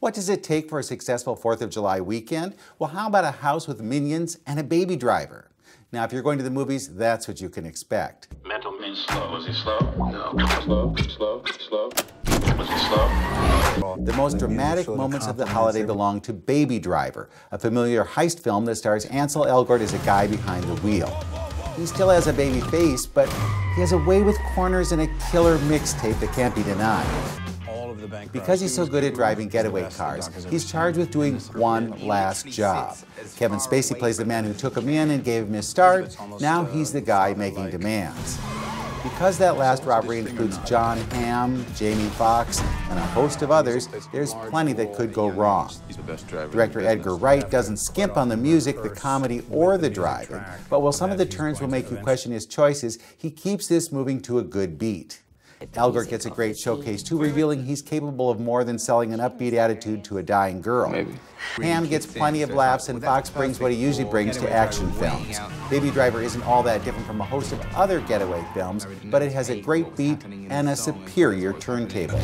What does it take for a successful 4th of July weekend? Well, how about a house with minions and a baby driver? Now, if you're going to the movies, that's what you can expect. Mental means slow. Was he slow? No. Slow. Was he slow? The most dramatic moments of the holiday belong to Baby Driver, a familiar heist film that stars Ansel Elgort as a guy behind the wheel. He still has a baby face, but he has a way with corners and a killer mixtape that can't be denied. Because he's so good at driving getaway cars, he's charged with doing one last job. Kevin Spacey plays the man who took him in and gave him his start. Now he's the guy making demands. Because that last robbery includes John Hamm, Jamie Foxx, and a host of others, there's plenty that could go wrong. Director Edgar Wright doesn't skimp on the music, the comedy, or the driving, but while some of the turns will make you question his choices, he keeps this moving to a good beat. Elgort gets a great showcase too, revealing he's capable of more than selling an upbeat attitude to a dying girl. Hamm gets plenty of laughs, and Fox brings what he usually brings to action films. Baby Driver isn't all that different from a host of other getaway films, but it has a great beat and a superior turntable.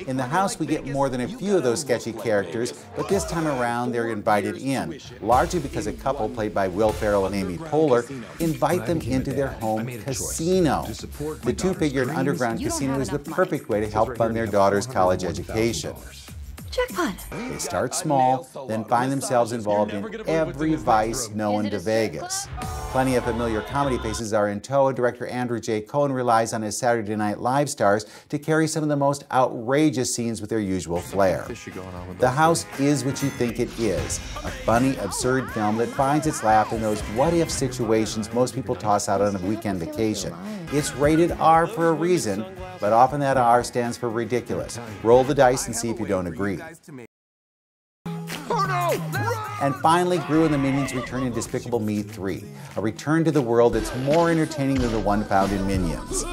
In the house, we get more than a few of those sketchy characters, but this time around they're invited in, largely because a couple played by Will Ferrell and Amy Poehler invite them into their home casino. The two figure an underground casino is the perfect way to help fund their daughter's college education. Jackpot. They start small, then find themselves involved in every vice known to Vegas. Plenty of familiar comedy faces are in tow. Director Andrew J. Cohen relies on his Saturday Night Live stars to carry some of the most outrageous scenes with their usual flair. The House is what you think it is, a funny, absurd film that finds its laugh in those what-if situations most people toss out on a weekend vacation. It's rated R for a reason, but often that R stands for ridiculous. Roll the dice and see if you don't agree. And finally, Gru and the Minions return in Despicable Me 3, a return to the world that's more entertaining than the one found in Minions.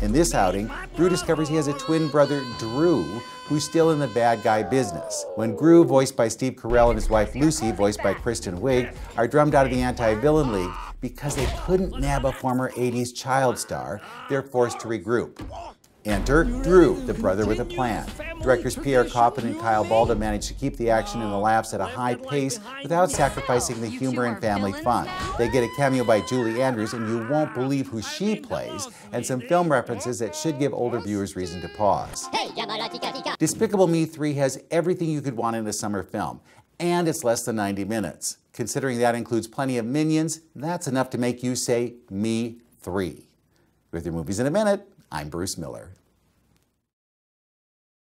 In this outing, Gru discovers he has a twin brother, Drew, who's still in the bad guy business. When Gru, voiced by Steve Carell, and his wife Lucy, voiced by Kristen Wiig, are drummed out of the anti-villain league because they couldn't nab a former 80s child star, they're forced to regroup. Enter Drew, the brother with a plan. Directors Pierre Coffin and Kyle Balda managed to keep the action and the laughs at a high pace without sacrificing the humor and family fun. They get a cameo by Julie Andrews, and you won't believe who she plays, and some film references that should give older viewers reason to pause. Despicable Me 3 has everything you could want in a summer film, and it's less than 90 minutes. Considering that includes plenty of minions, that's enough to make you say, Me 3. With your movies in a minute, I'm Bruce Miller.